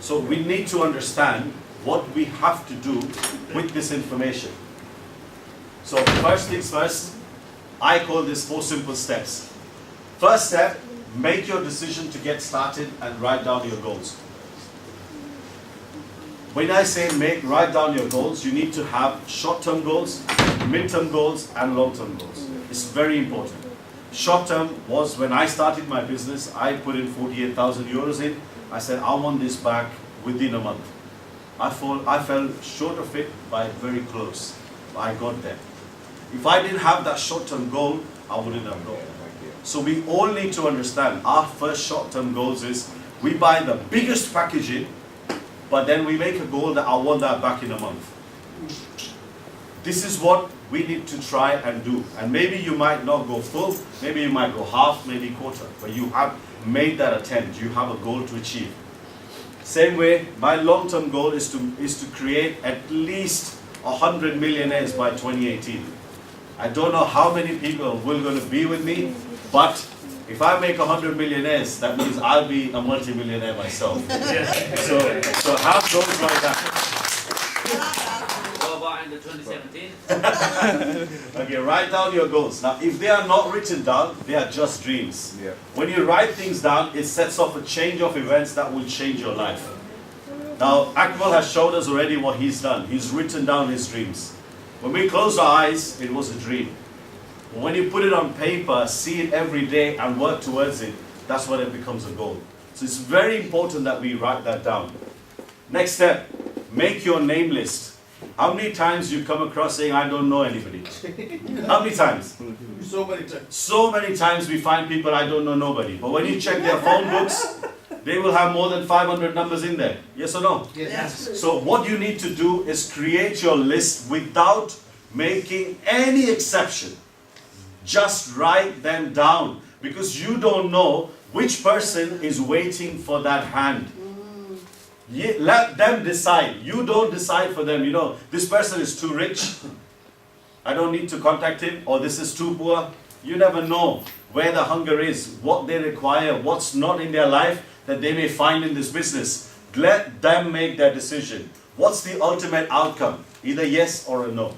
So we need to understand what we have to do with this information. So first things first, I call this 4 simple steps. First step, make your decision to get started and write down your goals. When I say write down your goals, you need to have short-term goals, mid-term goals, and long-term goals. It's very important. Short-term was when I started my business, I put in 48,000 euros in. I said, I want this back within a month. I fell short of it by very close. I got there. If I didn't have that short-term goal, I wouldn't have got there. So we all need to understand our first short-term goals is we buy the biggest packaging, but then we make a goal that I want that back in a month. This is what we need to try and do. And maybe you might not go full, maybe you might go half, maybe quarter, but you have made that attempt. You have a goal to achieve. Same way, my long-term goal is to create at least 100 millionaires by 2018. I don't know how many people will going to be with me, but if I make 100 millionaires, that means I'll be a multi-millionaire myself. So have goals like that. In the 2017. Okay, write down your goals. Now, if they are not written down, they are just dreams. Yeah. When you write things down, it sets off a change of events that will change your life. Now, Akmal has showed us already what he's done. He's written down his dreams. When we close our eyes, it was a dream. But when you put it on paper, see it every day and work towards it, that's when it becomes a goal. So it's very important that we write that down. Next step, make your name list. How many times you come across saying, I don't know anybody? How many times? So many times. So many times we find people, I don't know nobody. But when you check their phone books, they will have more than 500 numbers in there. Yes or no? Yes. So what you need to do is create your list without making any exception. Just write them down. Because you don't know which person is waiting for that hand. Let them decide. You don't decide for them. You know, this person is too rich. I don't need to contact him. Or this is too poor. You never know where the hunger is, what they require, what's not in their life that they may find in this business. Let them make their decision. What's the ultimate outcome? Either yes or a no.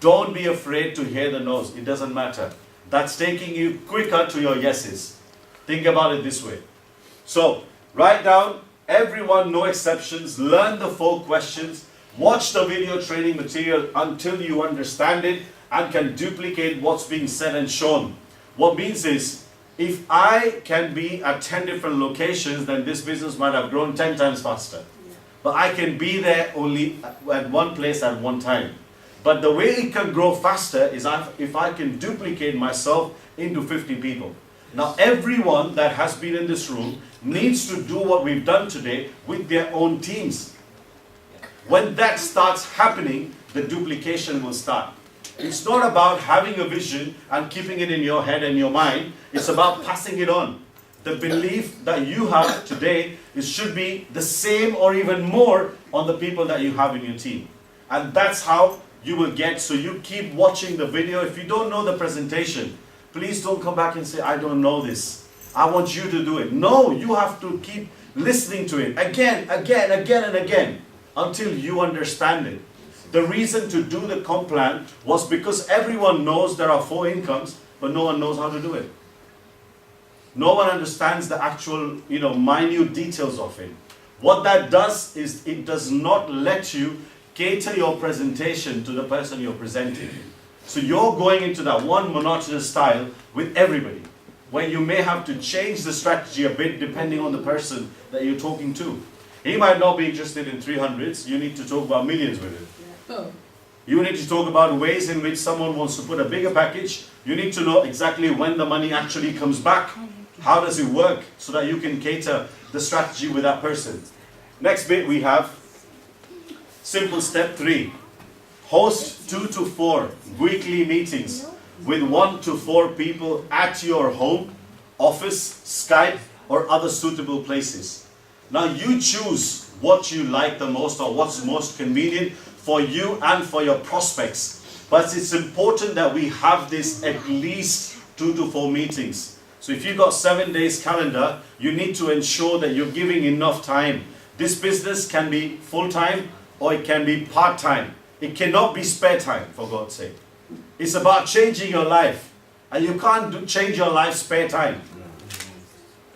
Don't be afraid to hear the no's. It doesn't matter. That's taking you quicker to your yeses. Think about it this way. So, write down. Everyone, no exceptions. Learn the 4 questions. Watch the video training material until you understand it and can duplicate what's being said and shown. What means is, if I can be at 10 different locations, then this business might have grown 10 times faster. But I can be there only at one place at one time. But the way it can grow faster is if I can duplicate myself into 50 people. Now everyone that has been in this room needs to do what we've done today with their own teams. When that starts happening, the duplication will start. It's not about having a vision and keeping it in your head and your mind. It's about passing it on. The belief that you have today, it should be the same or even more on the people that you have in your team. And that's how you will get. So you keep watching the video. If you don't know the presentation, please don't come back and say, I don't know this. I want you to do it. No, you have to keep listening to it again and again until you understand it. The reason to do the comp plan was because everyone knows there are 4 incomes, but no one knows how to do it. No one understands the actual, minute details of it. What that does is it does not let you cater your presentation to the person you're presenting. So you're going into that one monotonous style with everybody, where you may have to change the strategy a bit depending on the person that you're talking to. He might not be interested in 300s, you need to talk about millions with him. Oh. You need to talk about ways in which someone wants to put a bigger package. You need to know exactly when the money actually comes back. How does it work so that you can cater the strategy with that person. Next bit we have simple step 3. Host 2 to 4 weekly meetings with 1 to 4 people at your home, office, Skype, or other suitable places. Now you choose what you like the most or what's most convenient for you and for your prospects. But it's important that we have this at least 2 to 4 meetings. So if you've got 7 days calendar, you need to ensure that you're giving enough time This business can be full-time or it can be part-time. It cannot be spare time, for God's sake. It's about changing your life. And you can't change your life spare time.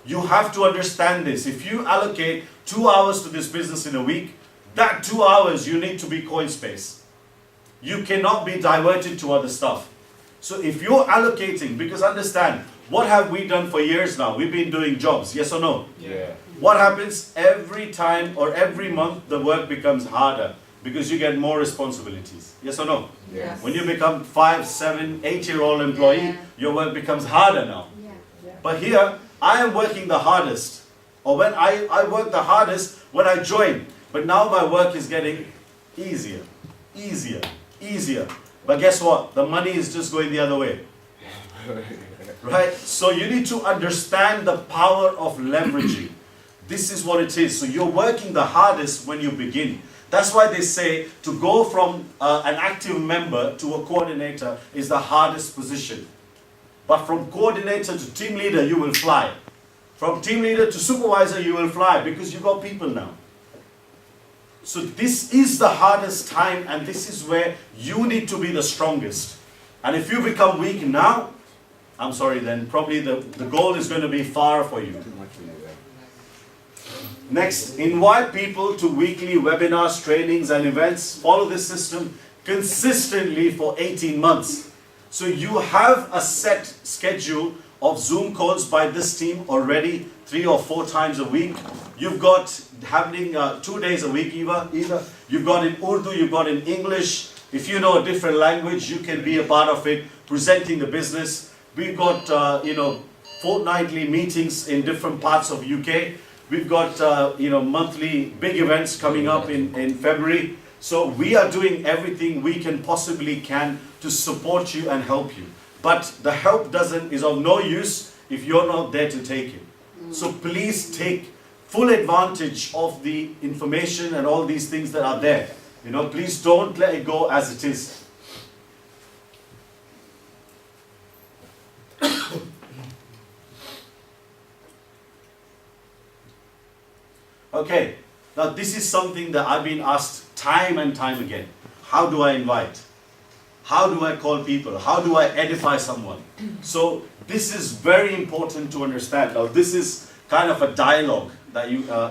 You have to understand this. If you allocate 2 hours to this business in a week, that 2 hours you need to be Coinspace. You cannot be diverted to other stuff. So if you're allocating, because understand, what have we done for years now? We've been doing jobs, yes or no? Yeah. What happens every time or every month the work becomes harder because you get more responsibilities, yes or no? Yes. When you become 5, 7, 8-year-old employee, your work becomes harder now. But here, I am working the hardest. Or when I work the hardest when I join. But now my work is getting easier, easier, easier. But guess what? The money is just going the other way. Right? So you need to understand the power of leveraging. This is what it is. So you're working the hardest when you begin. That's why they say to go from an active member to a coordinator is the hardest position. But from coordinator to team leader, you will fly. From team leader to supervisor, you will fly because you got people now. So this is the hardest time, and this is where you need to be the strongest. And if you become weak now, I'm sorry, then probably the goal is going to be far for you. Next, invite people to weekly webinars, trainings, and events. Follow this system consistently for 18 months. So you have a set schedule of Zoom calls by this team already 3 or 4 times a week. You've got happening 2 days a week either. You've got in Urdu, you've got in English. If you know a different language, you can be a part of it, presenting the business. We've got, fortnightly meetings in different parts of UK. We've got, monthly big events coming up in February. So we are doing everything we can possibly can to support you and help you. But the help is of no use if you're not there to take it. So please take full advantage of the information and all these things that are there. Please don't let it go as it is. Okay, now this is something that I've been asked time and time again. How do I invite? How do I call people? How do I edify someone? So this is very important to understand. Now this is kind of a dialogue that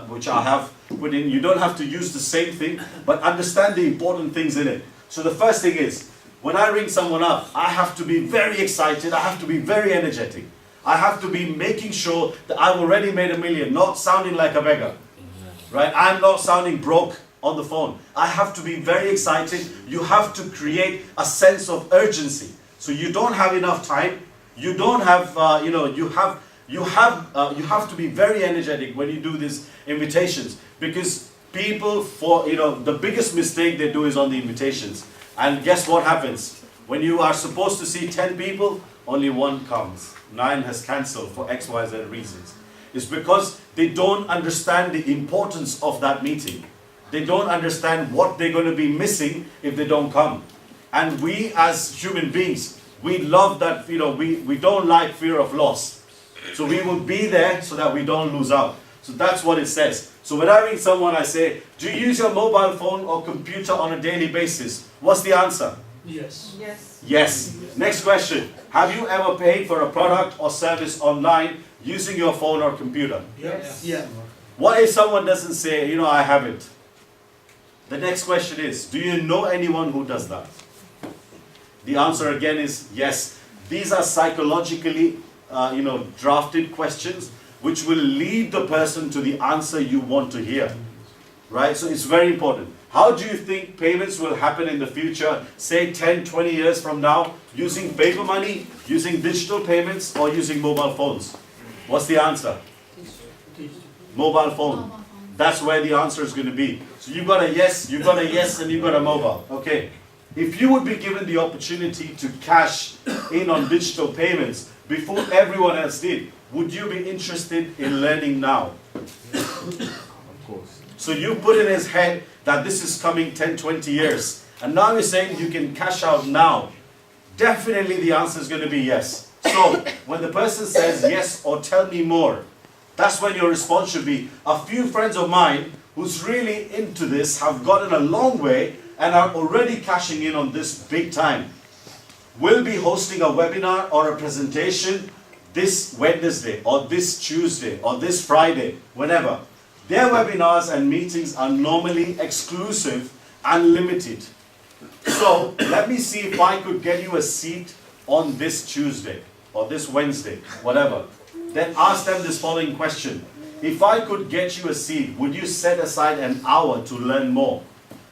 which I have put in. You don't have to use the same thing, but understand the important things in it. So the first thing is, when I ring someone up, I have to be very excited. I have to be very energetic. I have to be making sure that I've already made $1 million, not sounding like a beggar. Right? I'm not sounding broke on the phone. I have to be very excited. You have to create a sense of urgency. So you don't have enough time. You don't have, you have to be very energetic when you do these invitations, because people the biggest mistake they do is on the invitations. And guess what happens? When you are supposed to see 10 people, only 1 comes. 9 has cancelled for XYZ reasons. It's because they don't understand the importance of that meeting. They don't understand what they're going to be missing if they don't come. And we as human beings, we love that, we don't like fear of loss. So we will be there so that we don't lose out. So that's what it says. So when I ring someone, I say, do you use your mobile phone or computer on a daily basis? What's the answer? Yes. Yes. Yes. Next question. Have you ever paid for a product or service online using your phone or computer? Yes. Yeah. What if someone doesn't say, I haven't? The next question is, do you know anyone who does that? The answer again is yes. These are psychologically, drafted questions which will lead the person to the answer you want to hear. Right? So it's very important. How do you think payments will happen in the future, say 10, 20 years from now, using paper money, using digital payments, or using mobile phones? What's the answer? Mobile phone. That's where the answer is going to be. So you've got a yes, and you've got a mobile. Okay. If you would be given the opportunity to cash in on digital payments before everyone else did, would you be interested in learning now? Of course. So you put in his head that this is coming 10, 20 years. And now you're saying you can cash out now. Definitely the answer is going to be yes. So when the person says yes or tell me more, that's when your response should be, a few friends of mine who's really into this, have gotten a long way and are already cashing in on this big time, will be hosting a webinar or a presentation this Wednesday or this Tuesday or this Friday, whenever. Their webinars and meetings are normally exclusive and limited. So let me see if I could get you a seat on this Tuesday or this Wednesday, whatever. Then ask them this following question. If I could get you a seat, would you set aside an hour to learn more?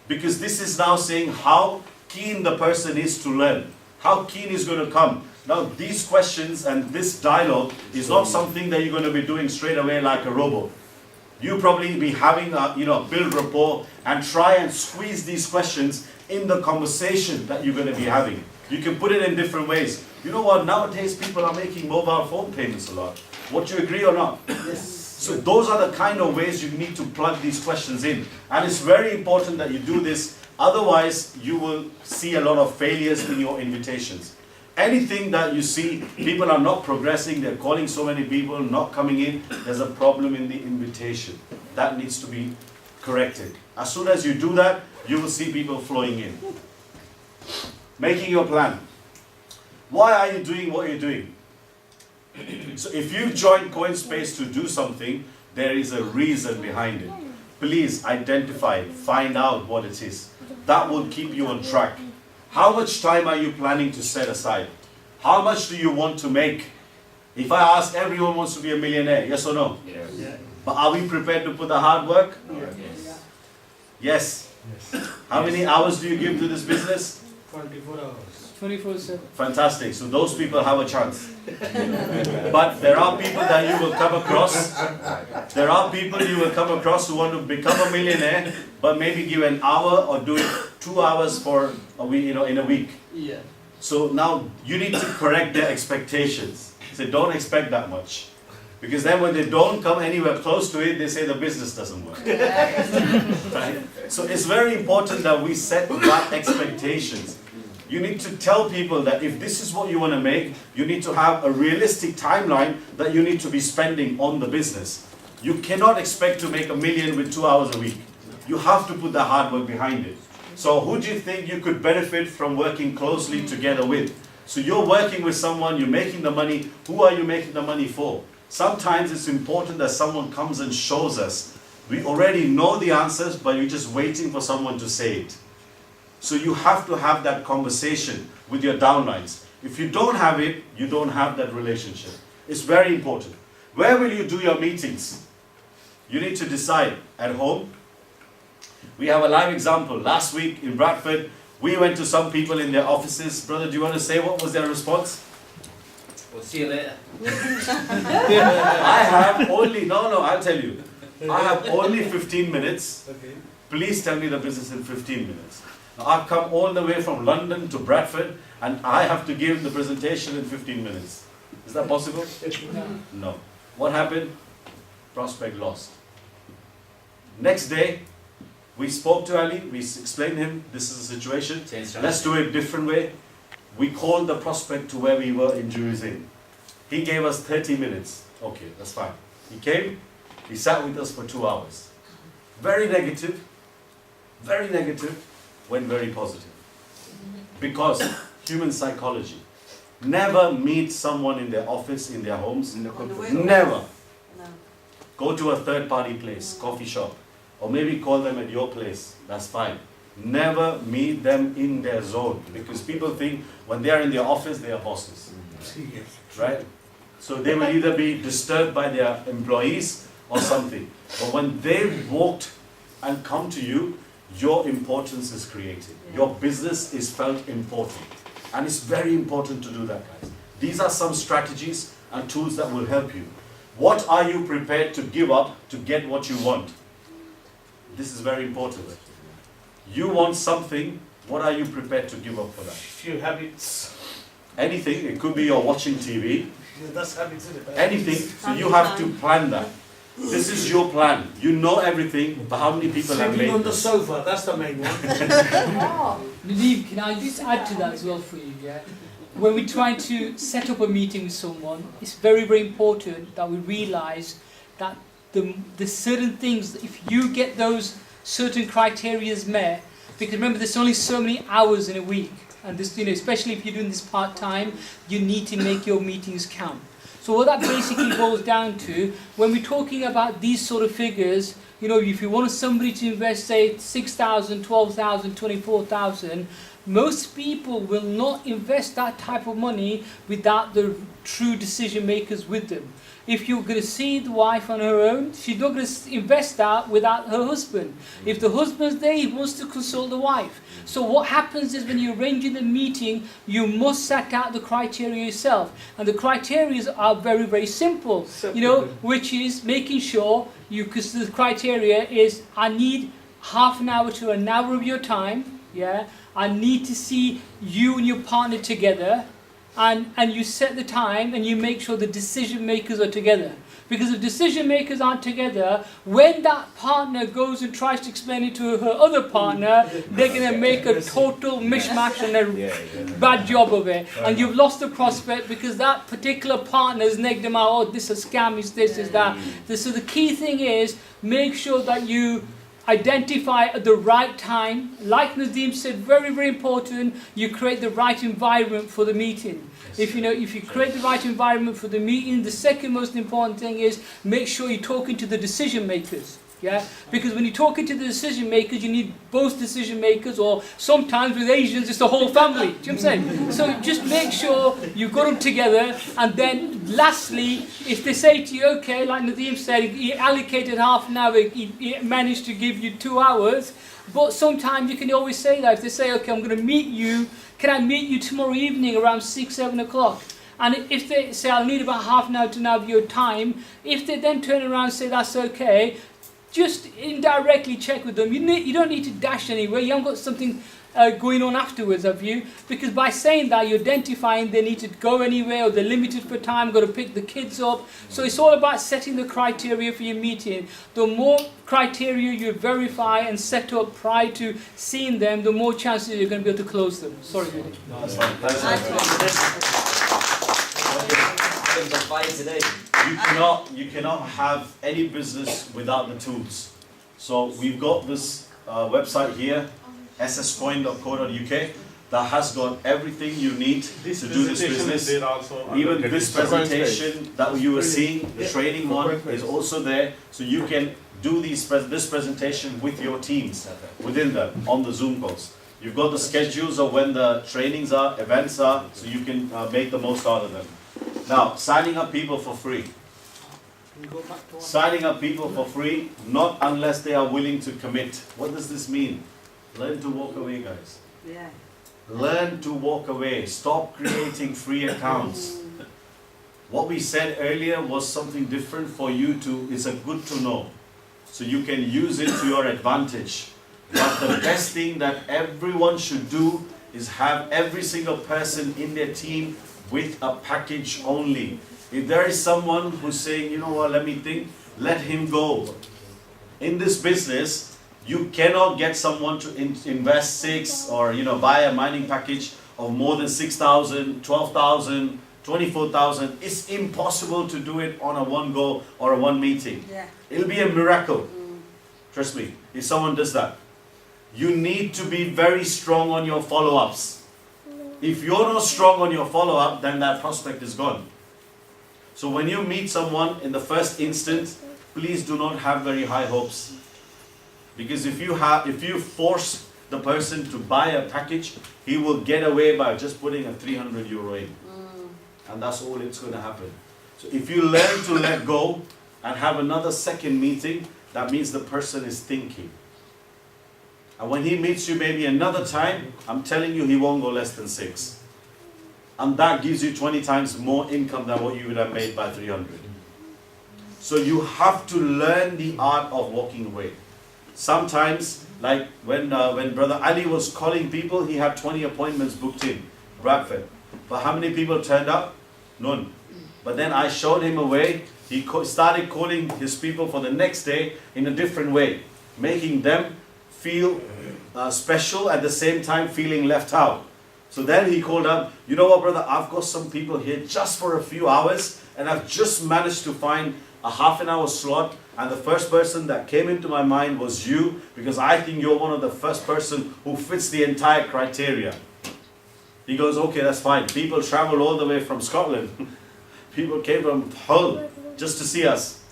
Because this is now saying how keen the person is to learn, how keen is going to come. Now these questions and this dialogue is not something that you're going to be doing straight away like a robot. You probably be having a, build rapport and try and squeeze these questions in the conversation that you're going to be having. You can put it in different ways. You know what, nowadays people are making mobile phone payments a lot. Would you agree or not? Yes. So those are the kind of ways you need to plug these questions in. And it's very important that you do this, otherwise you will see a lot of failures in your invitations. Anything that you see, people are not progressing, they're calling so many people, not coming in, there's a problem in the invitation. That needs to be corrected. As soon as you do that, you will see people flowing in. Making your plan. Why are you doing what you're doing? So if you've joined Coinspace to do something, there is a reason behind it. Please identify it, find out what it is. That will keep you on track. How much time are you planning to set aside? How much do you want to make? If I ask, everyone wants to be a millionaire, yes or no? Yes. Yeah. But are we prepared to put the hard work? Yes. Yes. Yes. How many hours do you give to this business? 24 hours. 24/7. Fantastic. So those people have a chance. But there are people that you will come across. There are people you will come across who want to become a millionaire, but maybe give an hour or do it 2 hours for a week, in a week. Yeah. So now you need to correct their expectations. Say, don't expect that much. Because then when they don't come anywhere close to it, they say the business doesn't work. Right? So it's very important that we set right expectations. You need to tell people that if this is what you want to make, you need to have a realistic timeline that you need to be spending on the business. You cannot expect to make $1 million with 2 hours a week. You have to put the hard work behind it. So who do you think you could benefit from working closely together with? So you're working with someone, you're making the money. Who are you making the money for? Sometimes it's important that someone comes and shows us. We already know the answers, but you're just waiting for someone to say it. So you have to have that conversation with your downlines. If you don't have it, you don't have that relationship. It's very important. Where will you do your meetings? You need to decide. At home? We have a live example. Last week in Bradford, we went to some people in their offices. Brother, do you want to say what was their response? We'll see you later. I have only, I'll tell you. I have only 15 minutes. Okay. Please tell me the business in 15 minutes. Now, I've come all the way from London to Bradford and I have to give the presentation in 15 minutes. Is that possible? No. What happened? Prospect lost. Next day, we spoke to Ali, we explained to him, this is the situation, let's do it a different way. We called the prospect to where we were in Jerusalem. He gave us 30 minutes. Okay, that's fine. He came, he sat with us for 2 hours. Very negative, went very positive. Because human psychology. Never meet someone in their office, in their homes. Never. Go to a third party place, coffee shop. Or maybe call them at your place. That's fine. Never meet them in their zone. Because people think when they are in their office, they are bosses. Right? So they will either be disturbed by their employees or something. But when they walked and come to you, your importance is created. Your business is felt important. And it's very important to do that, guys. These are some strategies and tools that will help you. What are you prepared to give up to get what you want? This is very important. You want something, what are you prepared to give up for that? Few habits. Anything, it could be you're watching TV. Yeah, that's habits, isn't it? Anything, so you have to plan that. This is your plan. You know everything, but how many people have Sleeping made on the this? sofa, that's the main one. Nadeem, can I just add to that as well for you? Yeah. When we're trying to set up a meeting with someone, it's very, very important that we realise that the certain things, if you get those certain criteria met, because remember there's only so many hours in a week, and this, especially if you're doing this part-time, you need to make your meetings count. So what that basically boils down to, when we're talking about these sort of figures, if you want somebody to invest, say, 6,000, 12,000, 24,000, most people will not invest that type of money without the true decision makers with them. If you're going to see the wife on her own, she's not going to invest that without her husband. If the husband's there, he wants to consult the wife. So what happens is when you're arranging the meeting, you must set out the criteria yourself. And the criteria are very, very simple, which is making sure because the criteria is, I need half an hour to an hour of your time, yeah? I need to see you and your partner together. And you set the time and you make sure the decision makers are together. Because if decision makers aren't together, when that partner goes and tries to explain it to her other partner, they're going to make a total mishmash and a bad job of it. And you've lost the prospect because that particular partner has negged them out, oh, this is a scam, is this, is that. So the key thing is, make sure that you identify at the right time. Like Nadeem said, very, very important, you create the right environment for the meeting. If you create the right environment for the meeting, the second most important thing is make sure you're talking to the decision makers. Yeah? Because when you're talking to the decision makers, you need both decision makers, or sometimes with Asians, it's the whole family. Do you know what I'm saying? So just make sure you've got them together, and then lastly, if they say to you, okay, like Nadeem said, he allocated half an hour, he managed to give you 2 hours, but sometimes you can always say that. If they say, okay, I'm going to meet you, can I meet you tomorrow evening around 6, 7 o'clock? And if they say, I'll need about half an hour to have your time, if they then turn around and say, that's okay, just indirectly check with them. You don't need to dash anywhere. You haven't got something going on afterwards, have you? Because by saying that, you're identifying they need to go anywhere, or they're limited for time, got to pick the kids up. So it's all about setting the criteria for your meeting. The more criteria you verify and set up prior to seeing them, the more chances you're going to be able to close them. Sorry, Billy. No, that's fine. That's fine. You cannot have any business without the tools. So we've got this website here, sscoin.co.uk, that has got everything you need to do this business. Even this presentation that you were seeing, the training one, is also there. So you can do this presentation with your teams within them on the Zoom calls. You've got the schedules of when the trainings are, events are, so you can make the most out of them. Now, signing up people for free. Signing up people for free, not unless they are willing to commit. What does this mean? Learn to walk away, guys. Yeah. Learn to walk away. Stop creating free accounts. What we said earlier was something different for you to, it's a good to know. So you can use it to your advantage. But the best thing that everyone should do is have every single person in their team with a package only. If there is someone who's saying, you know what, let me think, let him go. In this business, you cannot get someone to invest 6 or buy a mining package of more than 6,000, 12,000, 24,000. It's impossible to do it on a one go or a one meeting. Yeah. It'll be a miracle. Trust me, if someone does that. You need to be very strong on your follow-ups. If you're not strong on your follow-up, then that prospect is gone. So when you meet someone in the first instance, please do not have very high hopes. Because if you force the person to buy a package, he will get away by just putting a 300 euro in. And that's all it's going to happen. So if you learn to let go and have another second meeting, that means the person is thinking. And when he meets you maybe another time, I'm telling you he won't go less than 6. And that gives you 20 times more income than what you would have made by 300. So you have to learn the art of walking away. Sometimes, like when Brother Ali was calling people, he had 20 appointments booked in, Bradford. But how many people turned up? None. But then I showed him a way. He started calling his people for the next day in a different way, making them feel special at the same time feeling left out. So then he called up, you know what, brother, I've got some people here just for a few hours and I've just managed to find a half an hour slot, and the first person that came into my mind was you, because I think you're one of the first person who fits the entire criteria. He goes, okay, that's fine. People travel all the way from Scotland. People came from Hull just to see us.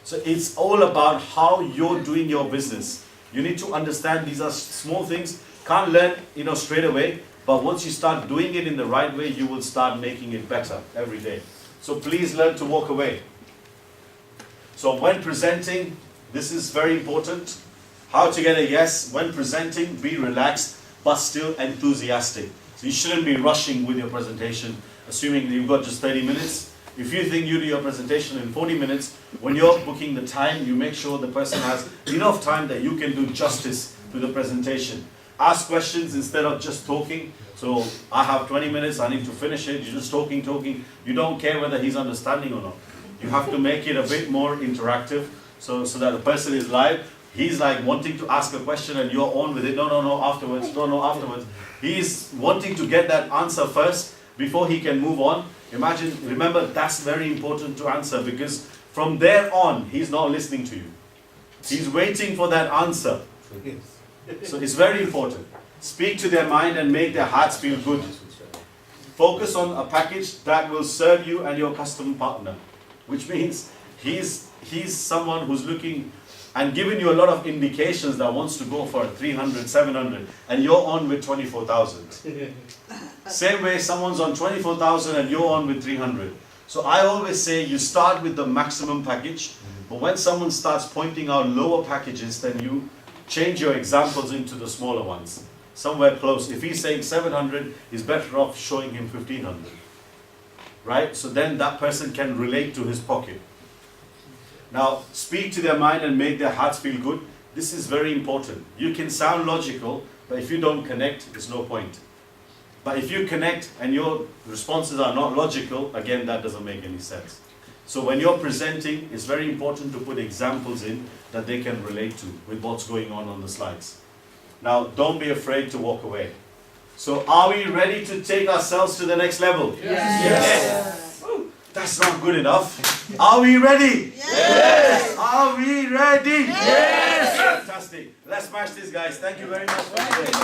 So it's all about how you're doing your business. You need to understand these are small things. Can't learn, straight away. But once you start doing it in the right way, you will start making it better every day. So please learn to walk away. So when presenting, this is very important. How to get a yes. When presenting, be relaxed, but still enthusiastic. So you shouldn't be rushing with your presentation, assuming that you've got just 30 minutes. If you think you do your presentation in 40 minutes, when you're booking the time, you make sure the person has enough time that you can do justice to the presentation. Ask questions instead of just talking. So I have 20 minutes, I need to finish it. You're just talking. You don't care whether he's understanding or not. You have to make it a bit more interactive so that the person is live. He's like wanting to ask a question and you're on with it. No, afterwards. No, afterwards. He's wanting to get that answer first before he can move on. Remember, that's very important to answer, because from there on, he's not listening to you. He's waiting for that answer. So it's very important. Speak to their mind and make their hearts feel good. Focus on a package that will serve you and your custom partner, which means he's someone who's looking and giving you a lot of indications that wants to go for 300, 700, and you're on with 24,000. Same way, someone's on 24,000 and you're on with 300. So I always say you start with the maximum package, but when someone starts pointing out lower packages, then you change your examples into the smaller ones. Somewhere close. If he's saying 700, he's better off showing him 1,500. Right? So then that person can relate to his pocket. Now, speak to their mind and make their hearts feel good. This is very important. You can sound logical, but if you don't connect, there's no point. But if you connect and your responses are not logical, again, that doesn't make any sense. So when you're presenting, it's very important to put examples in that they can relate to with what's going on the slides. Now, don't be afraid to walk away. So are we ready to take ourselves to the next level? Yes. That's not good enough. Are we ready? Yes. Are we ready? Yes. Fantastic. Let's smash this, guys. Thank you very much for today.